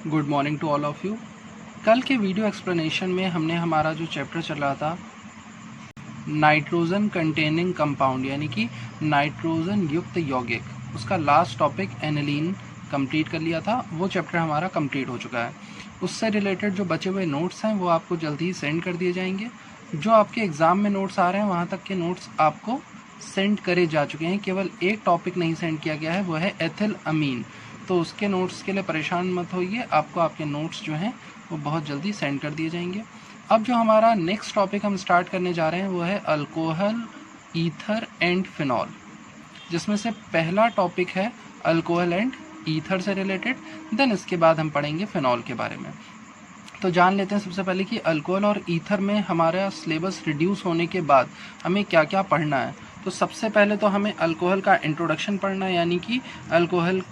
Good morning to all of you. कल के video explanation में हमने हमारा जो चैप्टर चल रहा था नाइट्रोजन कंटेनिंग कंपाउंड यानी कि नाइट्रोजन युक्त यौगिक, उसका लास्ट टॉपिक एनिलीन कंप्लीट कर लिया था। वो चैप्टर हमारा कंप्लीट हो चुका है। उससे रिलेटेड जो बचे हुए नोट्स हैं वो आपको जल्दी ही सेंड कर दिए जाएंगे। जो आपके एग्ज़ाम में नोट्स आ रहे हैं वहाँ तक के नोट्स आपको सेंड करे जा चुके हैं। केवल एक टॉपिक नहीं सेंड किया गया है, वो है एथिल अमीन। तो उसके नोट्स के लिए परेशान मत होइए, आपको आपके नोट्स जो हैं वो बहुत जल्दी सेंड कर दिए जाएंगे। अब जो हमारा नेक्स्ट टॉपिक हम स्टार्ट करने जा रहे हैं वो है अल्कोहल, ईथर एंड फिनॉल, जिसमें से पहला टॉपिक है अल्कोहल एंड ईथर से रिलेटेड। देन इसके बाद हम पढ़ेंगे फिनॉल के बारे में। तो जान लेते हैं सबसे पहले कि अल्कोहल और ईथर में हमारा सिलेबस रिड्यूस होने के बाद हमें क्या क्या पढ़ना है। तो सबसे पहले तो हमें अल्कोहल का इंट्रोडक्शन पढ़ना है, यानी कि अल्कोहल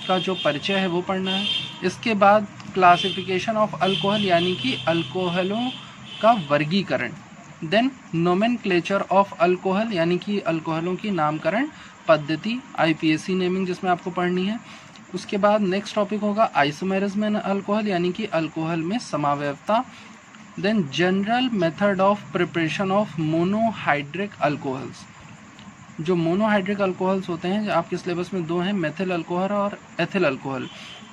का जो परिचय है वो पढ़ना है। इसके बाद क्लासिफिकेशन ऑफ अल्कोहल यानी कि अल्कोहलों का वर्गीकरण। देन नोमेनक्लेचर ऑफ अल्कोहल यानी कि अल्कोहलों की नामकरण पद्धति, IPAC नेमिंग जिसमें आपको पढ़नी है। उसके बाद नेक्स्ट टॉपिक होगा आइसोमेरिज्म इन अल्कोहल यानी कि अल्कोहल में समावयवता। Then general method of preparation of monohydric alcohols. जो मोनोहाइड्रिक अल्कोहल्स होते हैं आपके सिलेबस में दो हैं, मेथिल अल्कोहल और एथिल अल्कोहल।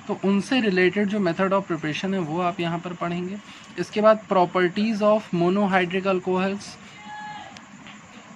तो उनसे रिलेटेड जो मेथड ऑफ प्रिपरेशन है वो आप यहाँ पर पढ़ेंगे। इसके बाद प्रॉपर्टीज़ ऑफ मोनोहाइड्रिक अल्कोहल्स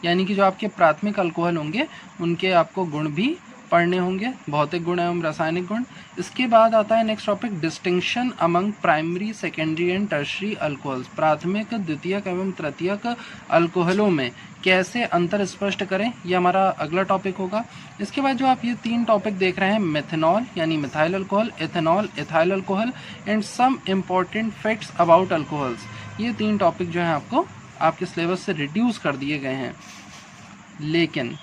यानी कि जो आपके प्राथमिक अल्कोहल होंगे उनके आपको गुण भी पढ़ने होंगे, भौतिक गुण एवं रासायनिक गुण। इसके बाद आता है next topic distinction among primary, secondary and tertiary alcohols. प्राथमिक, द्वितीयक एवं तृतीयक अल्कोहलों में कैसे अंतर स्पष्ट करें, ये हमारा अगला टॉपिक होगा। इसके बाद जो आप ये तीन टॉपिक देख रहे हैं, मेथनॉल यानी methyl alcohol, ethanol ethyl alcohol and some important facts about alcohols, ये तीन टॉपिक जो हैं आपको आपके सिलेबस से रिड्यूस कर दिए गए हैं। लेकिन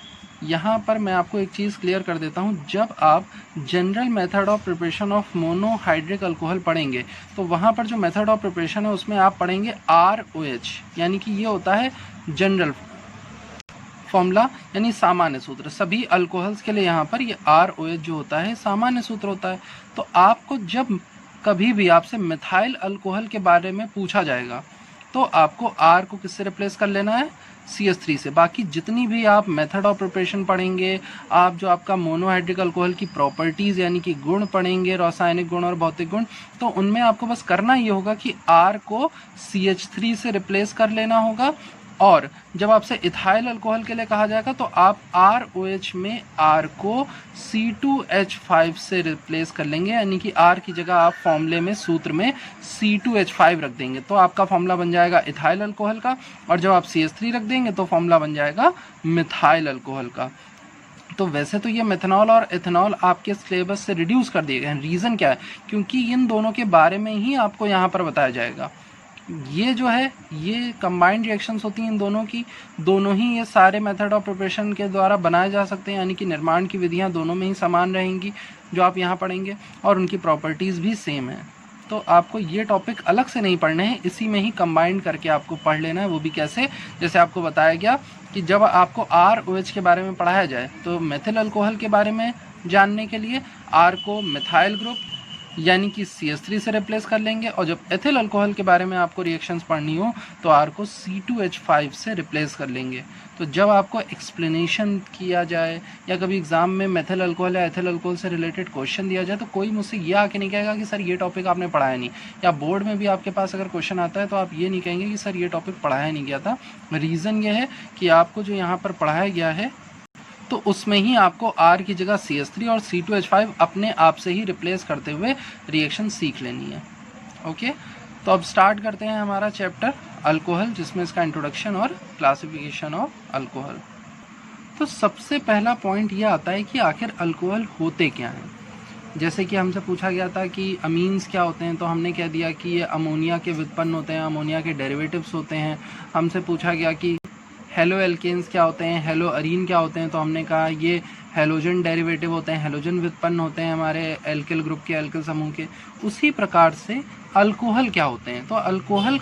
यहाँ पर मैं आपको एक चीज़ क्लियर कर देता हूँ, जब आप general method of preparation of monohydric alcohol पढ़ेंगे तो वहाँ पर जो मेथड ऑफ प्रिपरेशन है उसमें आप पढ़ेंगे ROH, यानी कि ये होता है जनरल फॉर्मूला यानी सामान्य सूत्र। सभी अल्कोहल्स के लिए यहाँ पर ये ROH जो होता है सामान्य सूत्र होता है। तो आपको जब कभी भी आपसे मिथाइल अल्कोहल के बारे में पूछा जाएगा तो आपको R को किससे रिप्लेस कर लेना है, CH3 से। बाकी जितनी भी आप मेथड ऑफ प्रिपरेशन पढ़ेंगे, आप जो आपका मोनोहाइड्रिक अल्कोहल की प्रॉपर्टीज़ यानी कि गुण पढ़ेंगे, रासायनिक गुण और भौतिक गुण, तो उनमें आपको बस करना ये होगा कि R को CH3 से रिप्लेस कर लेना होगा। और जब आपसे इथाइल अल्कोहल के लिए कहा जाएगा तो आप ROH में R को C2H5 से रिप्लेस कर लेंगे, यानी कि R की जगह आप फॉर्मूले में सूत्र में C2H5 रख देंगे तो आपका फॉर्मूला बन जाएगा इथाइल अल्कोहल का। और जब आप CH3 रख देंगे तो फॉर्मूला बन जाएगा मिथाइल अल्कोहल का। तो वैसे तो ये मेथनॉल और एथेनॉल आपके सिलेबस से रिड्यूस कर दिए गए हैं। रीज़न क्या है, क्योंकि इन दोनों के बारे में ही आपको यहाँ पर बताया जाएगा। ये जो है ये कंबाइंड रिएक्शंस होती हैं इन दोनों की, दोनों ही ये सारे मेथड ऑफ प्रिपरेशन के द्वारा बनाए जा सकते हैं, यानी कि निर्माण की विधियां दोनों में ही समान रहेंगी जो आप यहाँ पढ़ेंगे, और उनकी प्रॉपर्टीज़ भी सेम है। तो आपको ये टॉपिक अलग से नहीं पढ़ने हैं, इसी में ही कंबाइन करके आपको पढ़ लेना है। वो भी कैसे, जैसे आपको बताया गया कि जब आपको ROH के बारे में पढ़ाया जाए तो मेथिल अल्कोहल के बारे में जानने के लिए R को मिथाइल ग्रुप यानी कि CH3 से रिप्लेस कर लेंगे, और जब एथिल अल्कोहल के बारे में आपको रिएक्शंस पढ़नी हो तो R को C2H5 से रिप्लेस कर लेंगे। तो जब आपको एक्सप्लेनेशन किया जाए या कभी एग्जाम में मेथिल अल्कोहल या एथिल अल्कोहल से रिलेटेड क्वेश्चन दिया जाए तो कोई मुझसे ये आके नहीं कहेगा कि सर ये टॉपिक आपने पढ़ाया नहीं, या बोर्ड में भी आपके पास अगर क्वेश्चन आता है तो आप ये नहीं कहेंगे कि सर ये टॉपिक पढ़ाया नहीं गया था। रीज़न ये है कि आपको जो यहाँ पर पढ़ाया गया है तो उसमें ही आपको R की जगह CH3 और C2H5 अपने आप से ही रिप्लेस करते हुए रिएक्शन सीख लेनी है। ओके, तो अब स्टार्ट करते हैं हमारा चैप्टर अल्कोहल, जिसमें इसका इंट्रोडक्शन और क्लासिफिकेशन ऑफ अल्कोहल। तो सबसे पहला पॉइंट ये आता है कि आखिर अल्कोहल होते क्या हैं। जैसे कि हमसे पूछा गया था कि अमीन्स क्या होते हैं, तो हमने कह दिया कि ये अमोनिया के व्युत्पन्न होते हैं, अमोनिया के डेरिवेटिव्स होते हैं। हमसे पूछा गया कि हेलो एल्केन्स क्या होते हैं, हेलो अरीन क्या होते हैं, तो हमने कहा ये हेलोजन डेरिवेटिव होते हैं, हेलोजन व्युत्पन्न होते हैं हमारे एल्किल ग्रुप के, एल्किल समूह के। उसी प्रकार से अल्कोहल क्या होते हैं, तो अल्कोहल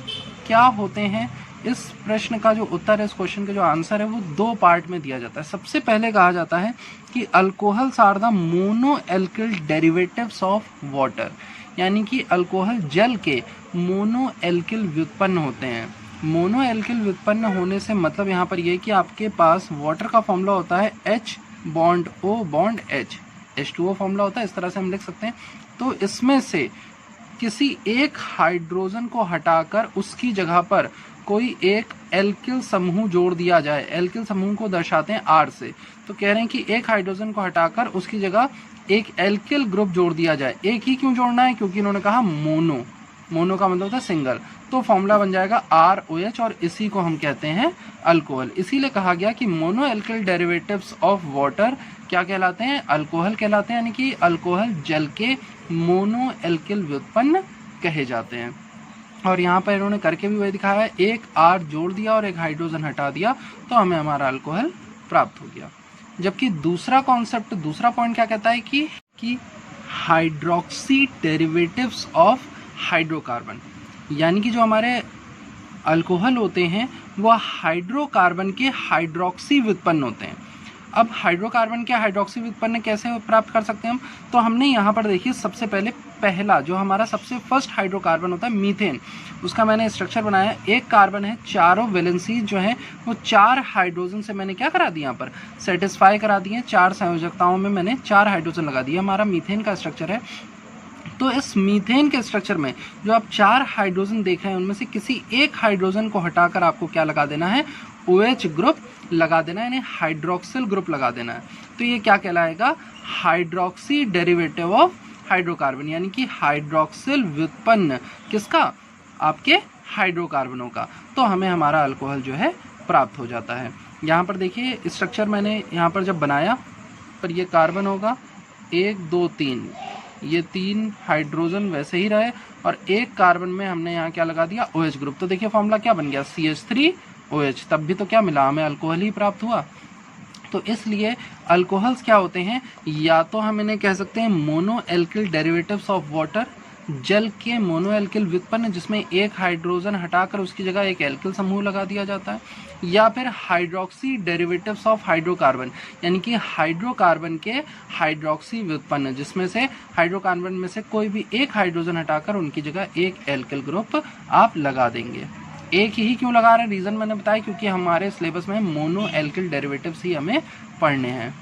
क्या होते हैं, इस प्रश्न का जो उत्तर है, इस क्वेश्चन का जो आंसर है वो दो पार्ट में दिया जाता है। सबसे पहले कहा जाता है कि alcohols are the mono alkyl derivatives of water, यानी कि अल्कोहल जल के मोनो एल्किल व्युत्पन्न होते हैं। मोनो एल्किल व्युत्पन्न होने से मतलब यहाँ पर ये कि आपके पास वाटर का फॉर्मूला होता है H bond O bond H, H2O formula होता है, इस तरह से हम लिख सकते हैं। तो इसमें से किसी एक हाइड्रोजन को हटाकर उसकी जगह पर कोई एक एल्किल समूह जोड़ दिया जाए। एल्किल समूह को दर्शाते हैं R से। तो कह रहे हैं कि एक हाइड्रोजन को हटाकर उसकी जगह एक एल्किल ग्रुप जोड़ दिया जाए। एक ही क्यों जोड़ना है? क्योंकि इन्होंने कहा मोनो, मोनो का मतलब होता है सिंगल, तो फॉर्मूला बन जाएगा ROH और इसी को हम कहते हैं अल्कोहल। इसीलिए कहा गया कि mono alkyl derivatives of water क्या कहलाते हैं? अल्कोहल कहलाते हैं, यानी कि अल्कोहल जल के मोनो एल्किल व्युत्पन्न कहे जाते हैं। और यहाँ पर इन्होंने करके भी वही दिखाया है, एक R जोड़ दिया और एक हाइड्रोजन हटा दिया तो हमें हमारा अल्कोहल प्राप्त हो गया। जबकि दूसरा कॉन्सेप्ट, दूसरा पॉइंट क्या कहता है कि हाइड्रोक्सी डेरिवेटिव्स ऑफ हाइड्रोकार्बन, यानी कि जो हमारे अल्कोहल होते हैं वह हाइड्रोकार्बन के हाइड्रोक्सी व्युत्पन्न होते हैं। अब हाइड्रोकार्बन के हाइड्रोक्सी व्युत्पन्न कैसे प्राप्त कर सकते हैं हम? तो हमने यहाँ पर देखिए सबसे पहले पहला जो हमारा सबसे फर्स्ट हाइड्रोकार्बन होता है मीथेन, उसका मैंने स्ट्रक्चर बनाया। एक कार्बन है, चारों वैलेंसी जो है वो 4 हाइड्रोजन से मैंने क्या करा दिया, यहाँ पर सेटिस्फाई करा दिए। 4 संयोजकताओं में मैंने 4 हाइड्रोजन लगा दिया। हमारा मीथेन का स्ट्रक्चर है। तो इस मीथेन के स्ट्रक्चर में जो आप 4 हाइड्रोजन देख रहे हैं उनमें से किसी एक हाइड्रोजन को हटाकर आपको क्या लगा देना है? OH ग्रुप लगा देना है, यानी हाइड्रोक्सिल ग्रुप लगा देना है। तो ये क्या कहलाएगा? हाइड्रोक्सी डेरिवेटिव ऑफ हाइड्रोकार्बन, यानी कि हाइड्रोक्सिल व्युत्पन्न किसका? आपके हाइड्रोकार्बनों का। तो हमें हमारा अल्कोहल जो है प्राप्त हो जाता है। यहाँ पर देखिए स्ट्रक्चर मैंने यहाँ पर जब बनाया, पर ये कार्बन होगा 1 2 3, ये 3 हाइड्रोजन वैसे ही रहे और एक कार्बन में हमने यहाँ क्या लगा दिया? OH group. तो देखिए फॉर्मूला क्या बन गया? CH3OH। तब भी तो क्या मिला? हमें अल्कोहल ही प्राप्त हुआ। तो इसलिए अल्कोहल्स क्या होते हैं? या तो हम इन्हें कह सकते हैं mono alkyl derivatives of water, जल के मोनो एल्किल व्युत्पन्न जिसमें एक हाइड्रोजन हटाकर उसकी जगह एक एल्किल समूह लगा दिया जाता है, या फिर हाइड्रोक्सी डेरिवेटिव्स ऑफ हाइड्रोकार्बन, यानी कि हाइड्रोकार्बन के हाइड्रोक्सी व्युत्पन्न जिसमें से हाइड्रोकार्बन में से कोई भी एक हाइड्रोजन हटाकर उनकी जगह एक एल्किल ग्रुप आप लगा देंगे। एक ही क्यों लगा रहे हैं? रीज़न मैंने बताया, क्योंकि हमारे सिलेबस में मोनो एल्किल डेरिवेटिव्स ही हमें पढ़ने हैं।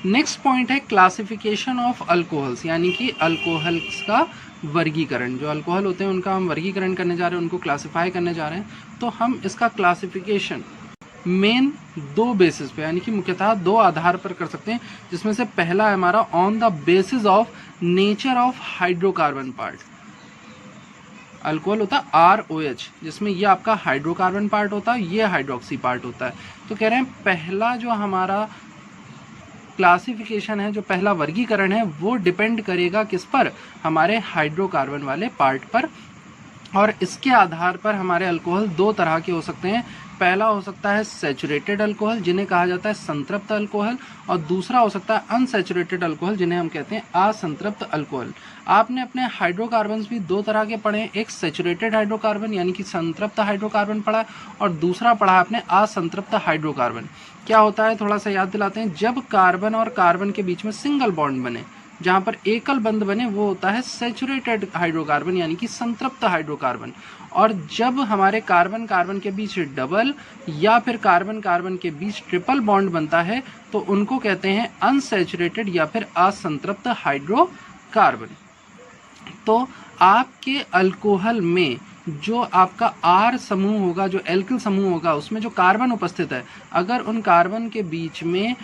नेक्स्ट पॉइंट है क्लासिफिकेशन ऑफ अल्कोहल्स, यानी कि अल्कोहल्स का वर्गीकरण। जो अल्कोहल होते हैं उनका हम वर्गीकरण करने जा रहे हैं, उनको क्लासिफाई करने जा रहे हैं। तो हम इसका क्लासिफिकेशन मेन 2 बेसिस पे, यानी कि मुख्यतः 2 आधार पर कर सकते हैं, जिसमें से पहला है हमारा on the basis of nature of hydrocarbon part. Alcohol होता है ROH, जिसमें ये आपका हाइड्रोकार्बन पार्ट होता है, ये हाइड्रोक्सी पार्ट होता है। तो कह रहे हैं पहला जो हमारा क्लासिफिकेशन है, जो पहला वर्गीकरण है, वो डिपेंड करेगा किस पर? हमारे हाइड्रोकार्बन वाले पार्ट पर। और इसके आधार पर हमारे अल्कोहल 2 तरह के हो सकते हैं। पहला हो सकता है सैचुरेटेड अल्कोहल, जिन्हें कहा जाता है संतृप्त अल्कोहल, और दूसरा हो सकता है अनसैचुरेटेड अल्कोहल, जिन्हें हम कहते हैं असंतृप्त अल्कोहल। आपने अपने हाइड्रोकार्बन्स भी 2 तरह के पढ़े हैं, एक सैचुरेटेड हाइड्रोकार्बन यानी कि संतृप्त हाइड्रोकार्बन पढ़ा है, और दूसरा पढ़ा है आपने असंतृप्त हाइड्रोकार्बन। क्या होता है थोड़ा सा याद दिलाते हैं। जब कार्बन और कार्बन के बीच में सिंगल बॉन्ड बने, जहाँ पर एकल बंध बने, वो होता है सैचुरेटेड हाइड्रोकार्बन यानी कि संतृप्त हाइड्रोकार्बन। और जब हमारे कार्बन कार्बन के बीच डबल या फिर कार्बन कार्बन के बीच ट्रिपल बॉन्ड बनता है तो उनको कहते हैं अनसैचुरेटेड या फिर असंतृप्त हाइड्रोकार्बन। तो आपके अल्कोहल में जो आपका R समूह होगा, जो एल्किल समूह होगा, उसमें जो कार्बन उपस्थित है, अगर उन कार्बन के बीच में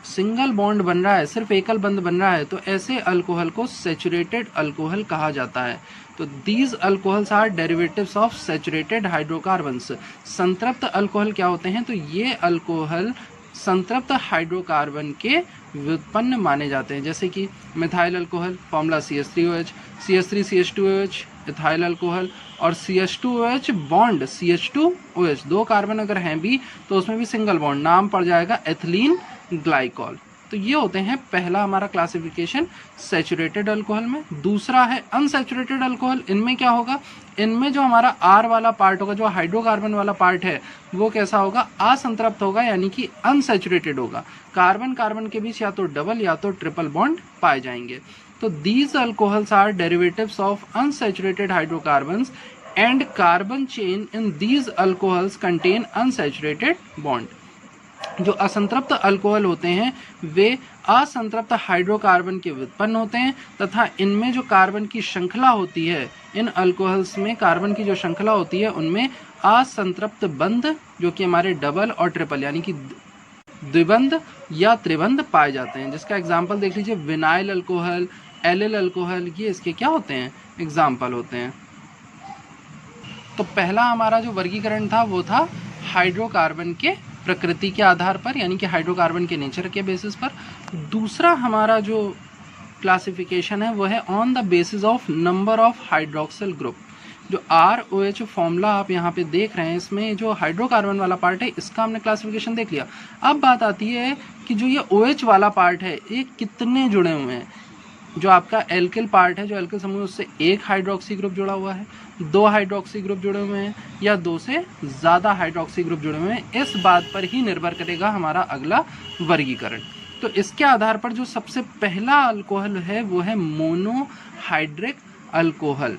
सिंगल बॉन्ड बन रहा है, सिर्फ एकल बंध बन रहा है, तो ऐसे अल्कोहल को सैचुरेटेड अल्कोहल कहा जाता है। तो these alcohols are derivatives of saturated hydrocarbons. संतृप्त अल्कोहल क्या होते हैं? तो ये अल्कोहल संतृप्त हाइड्रोकार्बन के व्युत्पन्न माने जाते हैं, जैसे कि methyl alcohol, formula CH3OH, CH3CH2OH, ethyl alcohol, और CH2OH बॉन्ड CH2OH। 2 कार्बन अगर हैं भी तो उसमें भी सिंगल बॉन्ड, नाम पड़ जाएगा एथिलीन ग्लाइकॉल। तो ये होते हैं पहला हमारा क्लासिफिकेशन सैचुरेटेड अल्कोहल में। दूसरा है अनसैचुरेटेड अल्कोहल। इनमें क्या होगा? इनमें जो हमारा R वाला पार्ट होगा, जो हाइड्रोकार्बन वाला पार्ट है, वो कैसा होगा? असंतृप्त होगा, यानी कि अनसैचुरेटेड होगा। कार्बन कार्बन के बीच या तो डबल या तो ट्रिपल बॉन्ड पाए जाएंगे। तो these alcohols are derivatives of unsaturated hydrocarbons and carbon chain in these alcohols contain unsaturated bond. जो असंतृप्त अल्कोहल होते हैं वे असंतृप्त हाइड्रोकार्बन के व्युत्पन्न होते हैं तथा इनमें जो कार्बन की श्रृंखला होती है, इन अल्कोहल्स में कार्बन की जो श्रृंखला होती है उनमें असंतृप्त बंध जो कि हमारे डबल और ट्रिपल यानी कि द्विबंध या त्रिबंध पाए जाते हैं। जिसका एग्जाम्पल देख लीजिए, विनाइल अल्कोहल, एलिल अल्कोहल, ये इसके क्या होते हैं, एग्जाम्पल होते हैं। तो पहला हमारा जो वर्गीकरण था वो था हाइड्रोकार्बन के प्रकृति के आधार पर यानी कि हाइड्रोकार्बन के नेचर के बेसिस पर। दूसरा हमारा जो क्लासिफिकेशन है वो है on the basis of number of hydroxyl group. जो ROH फॉर्मूला आप यहाँ पे देख रहे हैं, इसमें जो हाइड्रोकार्बन वाला पार्ट है इसका हमने क्लासिफिकेशन देख लिया। अब बात आती है कि जो ये OH वाला पार्ट है ये कितने जुड़े हुए हैं। जो आपका एल्किल पार्ट है, जो एल्किल समूह, उससे एक हाइड्रोक्सी ग्रुप जुड़ा हुआ है, दो हाइड्रोक्सी ग्रुप जुड़े हुए हैं या दो से ज़्यादा हाइड्रोक्सी ग्रुप जुड़े हुए हैं, इस बात पर ही निर्भर करेगा हमारा अगला वर्गीकरण। तो इसके आधार पर जो सबसे पहला अल्कोहल है वो है मोनोहाइड्रिक अल्कोहल।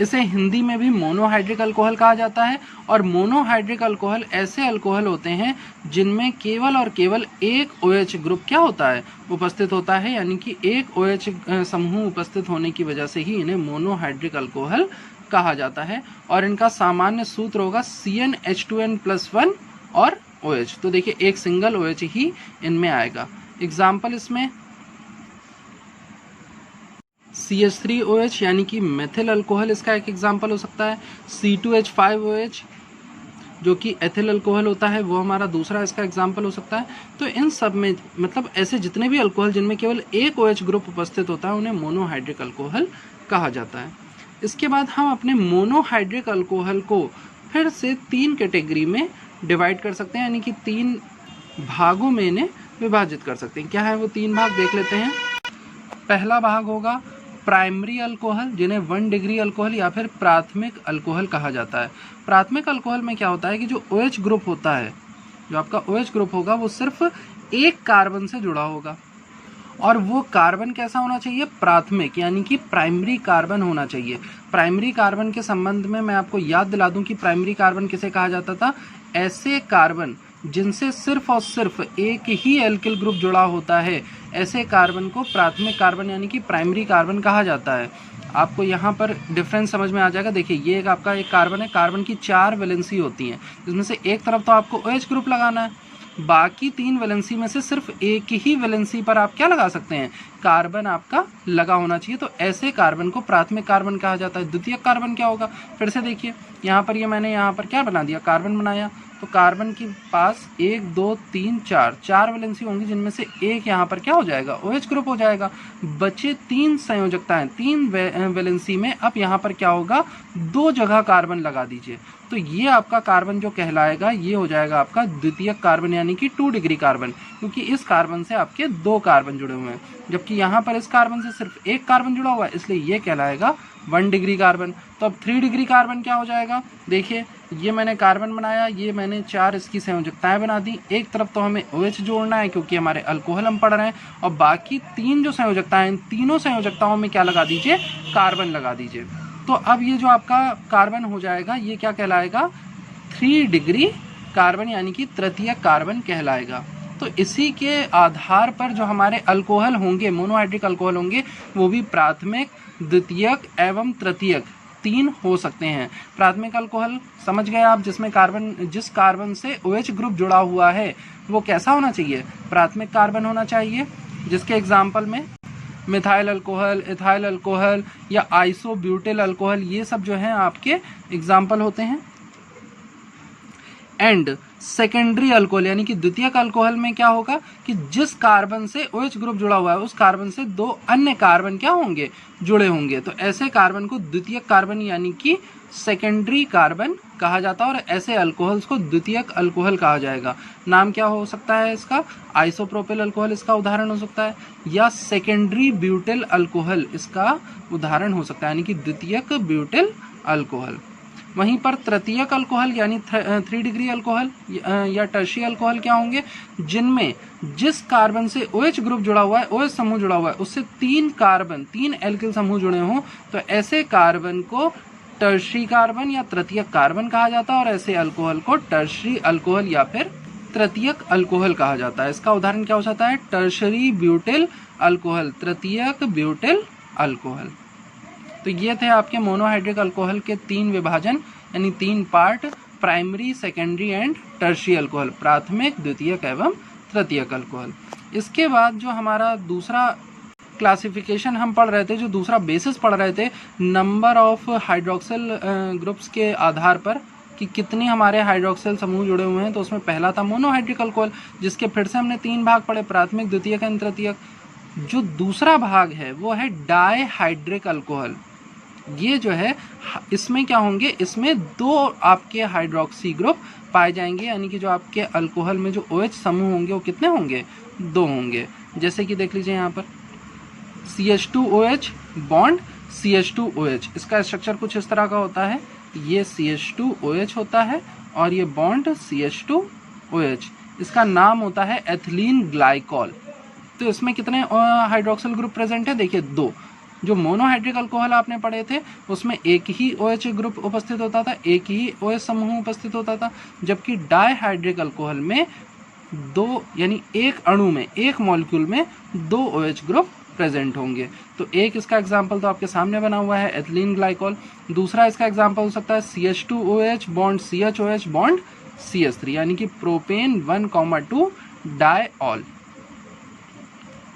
इसे हिंदी में भी मोनोहाइड्रिक अल्कोहल कहा जाता है। और मोनोहाइड्रिक अल्कोहल ऐसे अल्कोहल होते हैं जिनमें केवल और केवल एक OH ग्रुप क्या होता है, उपस्थित होता है, यानी कि एक OH समूह उपस्थित होने की वजह से ही इन्हें मोनोहाइड्रिक अल्कोहल कहा जाता है। और इनका सामान्य सूत्र होगा CnH2n+1 और OH। तो देखिए एक सिंगल OH ही इनमें आएगा। एग्जाम्पल इसमें CH3OH यानी कि मेथिल अल्कोहल इसका एक एग्जाम्पल हो सकता है। C2H5OH जो कि एथिल अल्कोहल होता है वो हमारा दूसरा इसका एग्जाम्पल हो सकता है। तो इन सब में मतलब ऐसे जितने भी अल्कोहल जिनमें केवल एक OH ग्रुप उपस्थित होता है उन्हें मोनोहाइड्रिक अल्कोहल कहा जाता है। इसके बाद हम अपने मोनोहाइड्रिक अल्कोहल को फिर से तीन कैटेगरी में डिवाइड कर सकते हैं, यानी कि तीन भागों में इन्हें विभाजित कर सकते हैं। क्या है वो तीन भाग, देख लेते हैं। पहला भाग होगा प्राइमरी अल्कोहल, जिन्हें 1 डिग्री अल्कोहल या फिर प्राथमिक अल्कोहल कहा जाता है। प्राथमिक अल्कोहल में क्या होता है कि जो OH ग्रुप होता है, जो आपका OH ग्रुप होगा वो सिर्फ एक कार्बन से जुड़ा होगा और वो कार्बन कैसा होना चाहिए, प्राथमिक यानी कि प्राइमरी कार्बन होना चाहिए। प्राइमरी कार्बन के संबंध में मैं आपको याद दिला दूं कि प्राइमरी कार्बन किसे कहा जाता था, ऐसे कार्बन जिनसे सिर्फ और सिर्फ एक ही एल्किल ग्रुप जुड़ा होता है, ऐसे कार्बन को प्राथमिक कार्बन यानी कि प्राइमरी कार्बन कहा जाता है। आपको यहाँ पर डिफरेंस समझ में आ जाएगा। देखिए ये एक आपका एक कार्बन है, कार्बन की 4 वैलेंसी होती हैं, जिसमें से एक तरफ तो आपको OH ग्रुप लगाना है, बाकी 3 वैलेंसी में से सिर्फ एक ही वैलेंसी पर आप क्या लगा सकते हैं, कार्बन आपका लगा होना चाहिए। तो ऐसे कार्बन को प्राथमिक कार्बन कहा जाता है। द्वितीयक कार्बन क्या होगा, फिर से देखिए यहाँ पर मैंने यहाँ पर क्या बना दिया, कार्बन बनाया। तो कार्बन के पास 1 2 3 4 वैलेंसी होंगी, जिनमें से एक यहाँ पर क्या हो जाएगा, OH ग्रुप हो जाएगा। बचे 3 संयोजकताएं, 3 वैलेंसी में अब यहाँ पर क्या होगा, 2 जगह कार्बन लगा दीजिए। तो ये आपका कार्बन जो कहलाएगा ये हो जाएगा आपका द्वितीयक कार्बन यानी कि 2 डिग्री कार्बन, क्योंकि इस कार्बन से आपके 2 कार्बन जुड़े हुए हैं, जबकि यहाँ पर इस कार्बन से सिर्फ एक कार्बन जुड़ा हुआ है, इसलिए ये कहलाएगा 1 डिग्री कार्बन। तो अब 3 डिग्री कार्बन क्या हो जाएगा, देखिए ये मैंने कार्बन बनाया, ये मैंने 4 इसकी संयोजकताएं बना दी। एक तरफ तो हमें OH जोड़ना है क्योंकि हमारे अल्कोहल हम पढ़ रहे हैं, और बाकी 3 जो संयोजकताएं, इन तीनों संयोजकताओं में क्या लगा दीजिए, कार्बन लगा दीजिए। तो अब ये जो आपका कार्बन हो जाएगा ये क्या कहलाएगा, 3 डिग्री कार्बन यानी कि तृतीयक कार्बन कहलाएगा। तो इसी के आधार पर जो हमारे अल्कोहल होंगे, मोनोहाइड्रिक अल्कोहल होंगे, वो भी प्राथमिक, द्वितीयक एवं तृतीयक 3 हो सकते हैं। प्राथमिक अल्कोहल समझ गए आप, जिसमें कार्बन, जिस कार्बन से OH ग्रुप जुड़ा हुआ है वो कैसा होना चाहिए, प्राथमिक कार्बन होना चाहिए। जिसके एग्जाम्पल में मिथाइल अल्कोहल, इथाइल अल्कोहल या आइसोब्यूटिल अल्कोहल, ये सब जो हैं आपके एग्जाम्पल होते हैं। एंड सेकेंडरी अल्कोहल यानी कि द्वितीयक अल्कोहल में क्या होगा कि जिस कार्बन से OH ग्रुप जुड़ा हुआ है उस कार्बन से 2 अन्य कार्बन क्या होंगे, जुड़े होंगे। तो ऐसे कार्बन को द्वितीयक कार्बन यानी कि सेकेंडरी कार्बन कहा जाता है, और ऐसे अल्कोहल्स को द्वितीयक अल्कोहल कहा जाएगा। नाम क्या हो सकता है इसका, आइसोप्रोपिल अल्कोहल इसका उदाहरण हो सकता है, या सेकेंडरी ब्यूटिल अल्कोहल इसका उदाहरण हो सकता है, यानी कि द्वितीयक ब्यूटिल अल्कोहल। वहीं पर तृतीयक अल्कोहल यानी 3 डिग्री अल्कोहल या टर्शियरी अल्कोहल क्या होंगे, जिनमें जिस कार्बन से OH ग्रुप जुड़ा हुआ है, OH समूह जुड़ा हुआ है, उससे 3 एल्किल समूह जुड़े हों तो ऐसे कार्बन को टर्शरी कार्बन या तृतीयक कार्बन कहा जाता है और ऐसे अल्कोहल को टर्शरी अल्कोहल या फिर तृतीयक अल्कोहल कहा जाता है। इसका उदाहरण क्या हो सकता है? टर्शरी ब्यूटिल अल्कोहल, तृतीयक ब्यूटिल अल्कोहल। तो ये थे आपके मोनोहाइड्रिक अल्कोहल के 3 विभाजन, यानी 3 part, primary, secondary and tertiary alcohol, प्राथमिक, द्वितीयक एवं तृतीयक अल्कोहल। इसके बाद जो हमारा दूसरा क्लासिफिकेशन हम पढ़ रहे थे, जो दूसरा बेसिस पढ़ रहे थे, नंबर ऑफ हाइड्रोक्सिल ग्रुप्स के आधार पर कि कितने हमारे हाइड्रोक्सिल समूह जुड़े हुए हैं, तो उसमें पहला था मोनोहाइड्रिक अल्कोहल, जिसके फिर से हमने 3 भाग पढ़े, प्राथमिक, द्वितीयक एवं तृतीयक। जो दूसरा भाग है वो है डायहाइड्रिक अल्कोहल। ये जो है इसमें क्या होंगे, इसमें 2 आपके हाइड्रोक्सी ग्रुप पाए जाएंगे, यानी कि जो आपके अल्कोहल में जो OH समूह होंगे वो कितने होंगे? 2 होंगे। जैसे कि देख लीजिए यहाँ पर CH2OH बॉन्ड CH2OH, इसका स्ट्रक्चर कुछ इस तरह का होता है, ये CH2OH होता है और ये बॉन्ड CH2OH, इसका नाम होता है एथिलीन ग्लाइकॉल। तो इसमें कितने हाइड्रोक्सिल ग्रुप प्रेजेंट है? देखिए 2। जो मोनोहाइड्रिक अल्कोहल आपने पढ़े थे उसमें एक ही OH ग्रुप उपस्थित होता था, एक ही OH समूह उपस्थित होता था, जबकि डायहाइड्रिक अल्कोहल में 2, यानी एक अणु में, एक मॉलिक्यूल में 2 OH ग्रुप प्रेजेंट होंगे। तो एक इसका एग्जाम्पल तो आपके सामने बना हुआ है, एथिलीन ग्लाइकॉल। दूसरा इसका एग्जाम्पल हो सकता है CH2OH bond CHOH bond CH3, यानी कि प्रोपेन 1,2 डायऑल।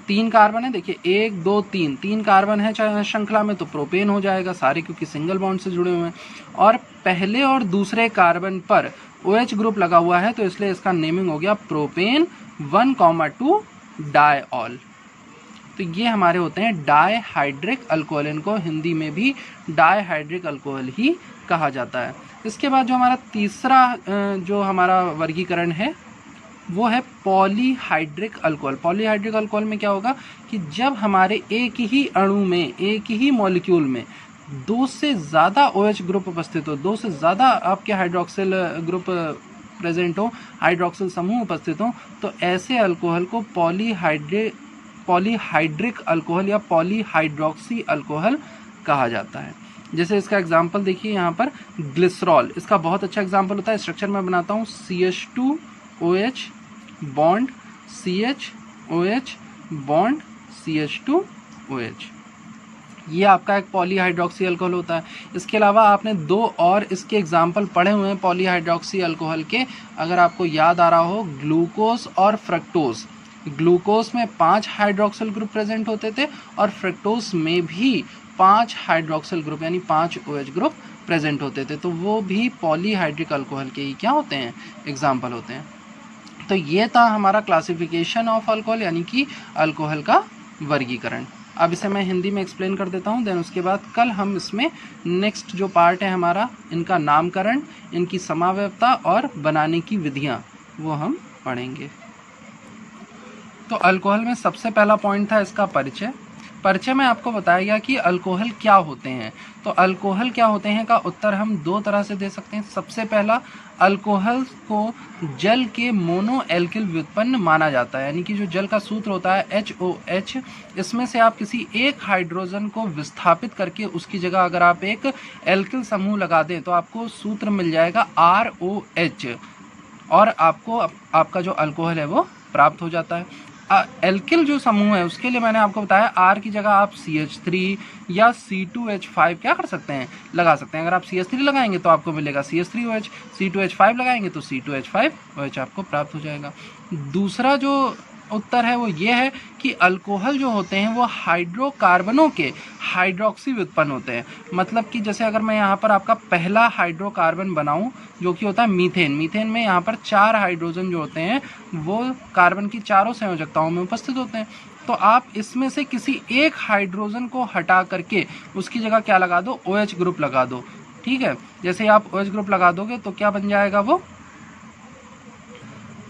3 कार्बन है, देखिए 1 2 3 कार्बन है श्रृंखला में, तो प्रोपेन हो जाएगा सारे, क्योंकि सिंगल बॉन्ड से जुड़े हुए हैं। और पहले और दूसरे कार्बन पर OH ग्रुप लगा हुआ है, तो इसलिए इसका नेमिंग हो गया प्रोपेन 1,2 डायऑल। तो ये हमारे होते हैं डायहाइड्रिक अल्कोहल, इनको हिंदी में भी डायहाइड्रिक अल्कोहल ही कहा जाता है। इसके बाद जो हमारा तीसरा जो हमारा वर्गीकरण है वो है पॉलीहाइड्रिक अल्कोहल। पॉलीहाइड्रिक अल्कोहल में क्या होगा कि जब हमारे एक ही अणु में, एक ही मॉलिक्यूल में 2 से ज़्यादा OH ग्रुप उपस्थित हो, 2 से ज़्यादा आपके हाइड्रोक्सिल ग्रुप प्रेजेंट हो, हाइड्रोक्सिल समूह उपस्थित हो, तो ऐसे अल्कोहल को पॉलीहाइड्रिक अल्कोहल या पॉलीहाइड्रोक्सी अल्कोहल कहा जाता है। जैसे इसका एग्जाम्पल देखिए यहाँ पर ग्लिसरॉल, इसका बहुत अच्छा एग्जाम्पल होता है। स्ट्रक्चर मैं बनाता हूँ, CH2OH bond CHOH bond CH2OH, ये आपका एक पॉलीहाइड्रोक्सी अल्कोहल होता है। इसके अलावा आपने 2 और इसके एग्जाम्पल पढ़े हुए हैं पॉलीहाइड्रोक्सी अल्कोहल के, अगर आपको याद आ रहा हो, ग्लूकोज और फ्रक्टोज। ग्लूकोज में 5 हाइड्रोक्सिल ग्रुप प्रेजेंट होते थे और फ्रक्टोज में भी 5 हाइड्रोक्सिल ग्रुप यानी 5 OH ग्रुप प्रेजेंट होते थे, तो वो भी पॉलीहाइड्रिक अल्कोहल के ही क्या होते हैं? एग्जाम्पल होते हैं। तो ये था हमारा क्लासिफिकेशन ऑफ अल्कोहल, यानी कि अल्कोहल का वर्गीकरण। अब इसे मैं हिंदी में एक्सप्लेन कर देता हूँ, देन उसके बाद कल हम इसमें नेक्स्ट जो पार्ट है हमारा, इनका नामकरण, इनकी समावयवता और बनाने की विधियाँ, वो हम पढ़ेंगे। तो अल्कोहल में सबसे पहला पॉइंट था इसका परिचय। परिचय में आपको बताया गया कि अल्कोहल क्या होते हैं। तो अल्कोहल क्या होते हैं का उत्तर हम 2 तरह से दे सकते हैं। सबसे पहला, अल्कोहल को जल के मोनो एल्किल व्युत्पन्न माना जाता है, यानी कि जो जल का सूत्र होता है HOH, इसमें से आप किसी एक हाइड्रोजन को विस्थापित करके उसकी जगह अगर आप एक एल्किल समूह लगा दें तो आपको सूत्र मिल जाएगा ROH, और आपको आपका जो अल्कोहल है वो प्राप्त हो जाता है। एल्किल जो समूह है उसके लिए मैंने आपको बताया R की जगह आप CH3 या C2H5 क्या कर सकते हैं? लगा सकते हैं। अगर आप CH3 लगाएंगे तो आपको मिलेगा CH3OH, C2H5 लगाएंगे तो C2H5OH आपको प्राप्त हो जाएगा। दूसरा जो उत्तर है वो ये है कि अल्कोहल जो होते हैं वो हाइड्रोकार्बनों के हाइड्रोक्सी व्युत्पन्न होते हैं। मतलब कि जैसे अगर मैं यहाँ पर आपका पहला हाइड्रोकार्बन बनाऊँ जो कि होता है मीथेन, मीथेन में यहाँ पर 4 हाइड्रोजन जो होते हैं वो कार्बन की चारों संयोजकताओं में उपस्थित होते हैं। तो आप इसमें से किसी एक हाइड्रोजन को हटा करके उसकी जगह क्या लगा दो? OH ग्रुप लगा दो। ठीक है, जैसे आप OH ग्रुप लगा दोगे तो क्या बन जाएगा? वो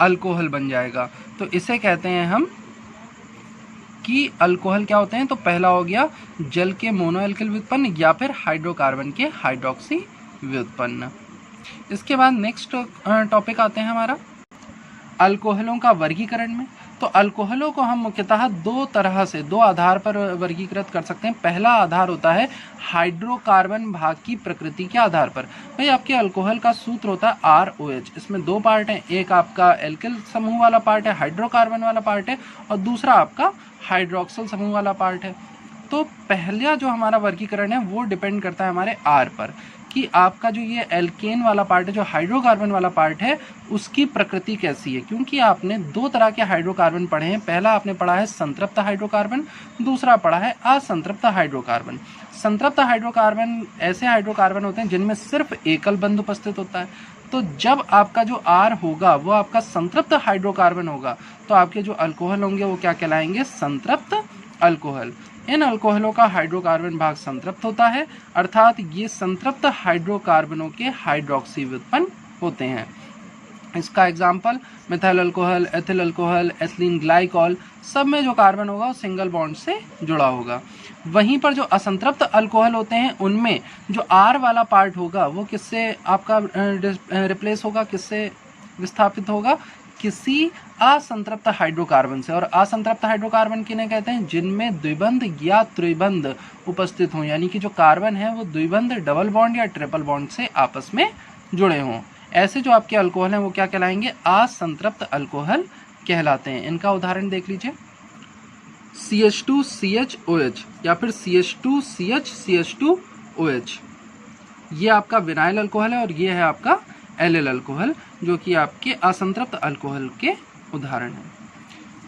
अल्कोहल बन जाएगा। तो इसे कहते हैं हम कि अल्कोहल क्या होते हैं। तो पहला हो गया जल के मोनोएल्किल व्युत्पन्न या फिर हाइड्रोकार्बन के हाइड्रोक्सी व्युत्पन्न। इसके बाद नेक्स्ट टॉपिक आते हैं हमारा अल्कोहलों का वर्गीकरण में। तो अल्कोहलों को हम मुख्यतः दो तरह से, दो आधार पर वर्गीकृत कर सकते हैं। पहला आधार होता है हाइड्रोकार्बन भाग की प्रकृति के आधार पर। भाई आपके अल्कोहल का सूत्र होता है ROH। इसमें दो पार्ट हैं, एक आपका एल्किल समूह वाला पार्ट है, हाइड्रोकार्बन वाला पार्ट है, और दूसरा आपका हाइड्रोक्सिल समूह वाला पार्ट है। तो पहला जो हमारा वर्गीकरण है वो डिपेंड करता है हमारे R पर, कि आपका जो ये एल्केन वाला पार्ट है, जो हाइड्रोकार्बन वाला पार्ट है, उसकी प्रकृति कैसी है। क्योंकि आपने दो तरह के हाइड्रोकार्बन पढ़े हैं। पहला आपने पढ़ा है संतृप्त हाइड्रोकार्बन, दूसरा पढ़ा है असंतृप्त हाइड्रोकार्बन। संतृप्त हाइड्रोकार्बन ऐसे हाइड्रोकार्बन होते हैं जिनमें सिर्फ एकल बंध उपस्थित होता है। तो जब आपका जो R होगा वो आपका संतृप्त हाइड्रोकार्बन होगा, तो आपके जो अल्कोहल होंगे वो क्या कहलाएंगे, संतृप्त अल्कोहल। इन अल्कोहलों का हाइड्रोकार्बन भाग संतृप्त होता है, अर्थात ये संतृप्त हाइड्रोकार्बनों के हाइड्रोक्सी व्युत्पन्न होते हैं। इसका example methyl alcohol, ethyl alcohol, ethylene glycol, सब में जो कार्बन होगा वो सिंगल बॉन्ड से जुड़ा होगा। वहीं पर जो असंतृप्त अल्कोहल होते हैं उनमें जो R वाला पार्ट होगा वो किससे आपका रिप्लेस होगा, किससे विस्थापित होगा, किसी असंतृप्त हाइड्रोकार्बन से। और असंतृप्त हाइड्रोकार्बन किन्हें कहते हैं, जिनमें द्विबंध या त्रिबंध उपस्थित हों, यानी कि जो कार्बन है वो द्विबंध, डबल बॉन्ड या ट्रिपल बॉन्ड से आपस में जुड़े हों। ऐसे जो आपके अल्कोहल हैं वो क्या कहलाएंगे, असंतृप्त अल्कोहल कहलाते हैं। इनका उदाहरण देख लीजिए, CH2CHOH या फिर CH2CH2CH2OH, ये आपका विनाइल अल्कोहल है, और ये है आपका एलिल अल्कोहल, जो कि आपके असंतृप्त अल्कोहल के उदाहरण हैं।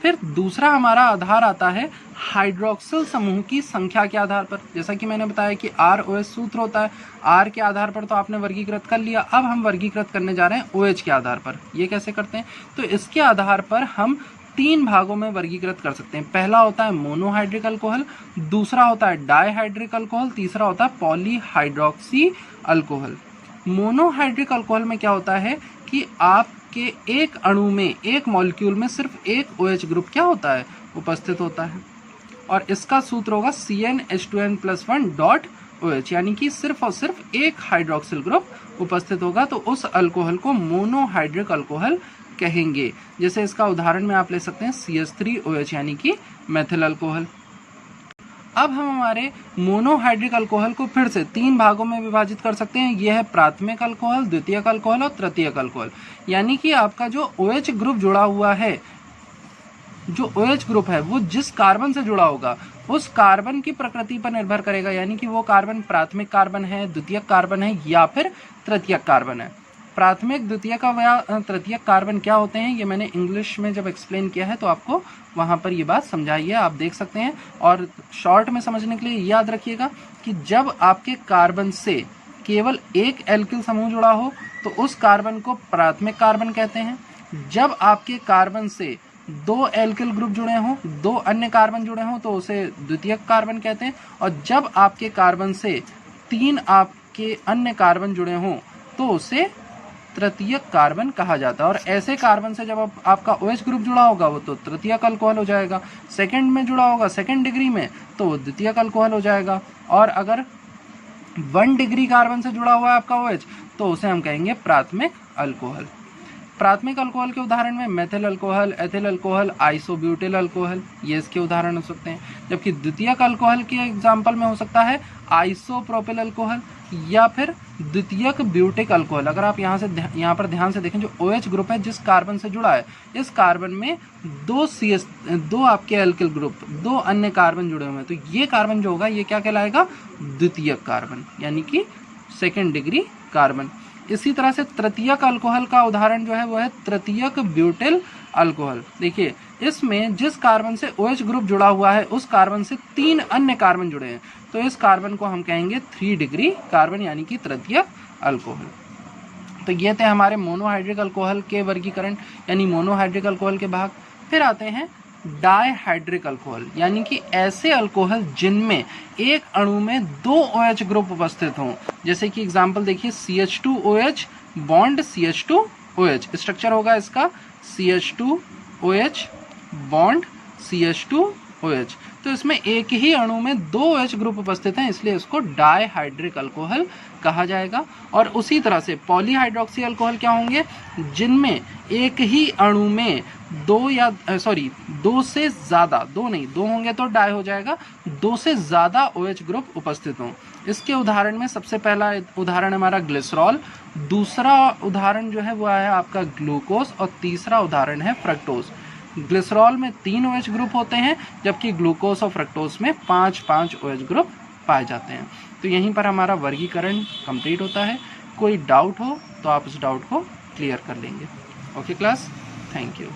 फिर दूसरा हमारा आधार आता है हाइड्रोक्सिल समूह की संख्या के आधार पर। जैसा कि मैंने बताया कि ROH सूत्र होता है, R के आधार पर तो आपने वर्गीकृत कर लिया। अब हम वर्गीकृत करने जा रहे हैं OH के आधार पर। ये कैसे करते हैं, तो इसके आधार पर हम तीन भागों में वर्गीकृत कर सकते हैं। पहला होता है मोनोहाइड्रिक अल्कोहल, दूसरा होता है डाइहाइड्रिक अल्कोहल, तीसरा होता है पॉलीहाइड्रोक्सी अल्कोहल। मोनोहाइड्रिक अल्कोहल में क्या होता है कि आपके एक अणु में, एक मॉलिक्यूल में सिर्फ एक OH ग्रुप क्या होता है, उपस्थित होता है, और इसका सूत्र होगा CnH2n+1.OH, यानी कि सिर्फ और सिर्फ एक हाइड्रोक्सिल ग्रुप उपस्थित होगा, तो उस अल्कोहल को मोनोहाइड्रिक अल्कोहल कहेंगे। जैसे इसका उदाहरण में आप ले सकते हैं CH3OH, यानी कि मेथिल अल्कोहल। अब हम हमारे मोनोहाइड्रिक अल्कोहल को फिर से तीन भागों में विभाजित कर सकते हैं। यह है प्राथमिक अल्कोहल, द्वितीयक अल्कोहल और तृतीयक अल्कोहल। यानी कि आपका जो OH ग्रुप जुड़ा हुआ है, जो OH ग्रुप है वो जिस कार्बन से जुड़ा होगा उस कार्बन की प्रकृति पर निर्भर करेगा, यानी कि वो कार्बन प्राथमिक कार्बन है, द्वितीयक कार्बन है या फिर तृतीयक कार्बन है। प्राथमिक, द्वितीयक या तृतीयक कार्बन क्या होते हैं, ये मैंने इंग्लिश में जब एक्सप्लेन किया है तो आपको वहाँ पर ये बात समझाई है, आप देख सकते हैं। और शॉर्ट में समझने के लिए याद रखिएगा कि जब आपके कार्बन से केवल एक एल्किल समूह जुड़ा हो तो उस कार्बन को प्राथमिक कार्बन कहते हैं। जब आपके कार्बन से दो एल्किल ग्रुप जुड़े हों, दो अन्य कार्बन जुड़े हों, तो उसे द्वितीयक कार्बन कहते हैं। और जब आपके कार्बन से तीन आपके अन्य कार्बन जुड़े हों तो उसे तृतीयक कार्बन कहा जाता है। और ऐसे कार्बन से जब आपका OH ग्रुप जुड़ा होगा वो तो तृतीयक अल्कोहल हो जाएगा, सेकंड में जुड़ा होगा सेकंड डिग्री में तो वो द्वितीयक अल्कोहल हो जाएगा। और अगर 1 डिग्री कार्बन से जुड़ा हुआ है आपका OH तो उसे हम कहेंगे प्राथमिक अल्कोहल। प्राथमिक अल्कोहल के उदाहरण में methyl alcohol, ethyl alcohol, isobutyl alcohol, ये इसके उदाहरण हो सकते हैं। जबकि द्वितीयक अल्कोहल के एग्जाम्पल में हो सकता है आइसोप्रोपिल अल्कोहल या फिर द्वितीयक ब्यूटिक अल्कोहल। अगर आप यहाँ पर ध्यान से देखें, जो OH ग्रुप है जिस कार्बन से जुड़ा है, इस कार्बन में दो आपके एल्किल ग्रुप, दो अन्य कार्बन जुड़े हुए हैं, तो ये कार्बन जो होगा ये क्या कहलाएगा, द्वितीयक कार्बन, यानी कि सेकेंड डिग्री कार्बन। इसी तरह से तृतीयक अल्कोहल का उदाहरण जो है वो है तृतीयक ब्यूटिल अल्कोहल। देखिए इसमें जिस कार्बन से OH ग्रुप जुड़ा हुआ है उस कार्बन से तीन अन्य कार्बन जुड़े हैं, तो इस कार्बन को हम कहेंगे 3 डिग्री कार्बन, यानी कि तृतीयक अल्कोहल। तो ये थे हमारे मोनोहाइड्रिक अल्कोहल के वर्गीकरण, यानी मोनोहाइड्रिक अल्कोहल के भाग। फिर आते हैं डाइहाइड्रिक अल्कोहल, यानी कि ऐसे अल्कोहल जिनमें एक अणु में 2 OH ग्रुप उपस्थित हों। जैसे कि एग्जांपल देखिए CH2OH बॉन्ड CH2OH, स्ट्रक्चर होगा इसका CH2OH बॉन्ड CH2 OH। तो इसमें एक ही अणु में 2 OH ग्रुप उपस्थित हैं, इसलिए इसको डाइहाइड्रिक अल्कोहल कहा जाएगा। और उसी तरह से पॉलीहाइड्रोक्सी अल्कोहल क्या होंगे, जिनमें एक ही अणु में 2 से ज़्यादा, 2 नहीं 2 होंगे तो डाई हो जाएगा, 2 से ज़्यादा OH ग्रुप उपस्थित हों। इसके उदाहरण में सबसे पहला उदाहरण हमारा ग्लिसरॉल, दूसरा उदाहरण जो है वो है आपका ग्लूकोज, और तीसरा उदाहरण है फ्रक्टोज। ग्लिसरॉल में 3 OH ग्रुप होते हैं, जबकि ग्लूकोज और फ्रक्टोज में 5-5 OH ग्रुप पाए जाते हैं। तो यहीं पर हमारा वर्गीकरण कंप्लीट होता है। कोई डाउट हो तो आप उस डाउट को क्लियर कर लेंगे। Okay class, thank you.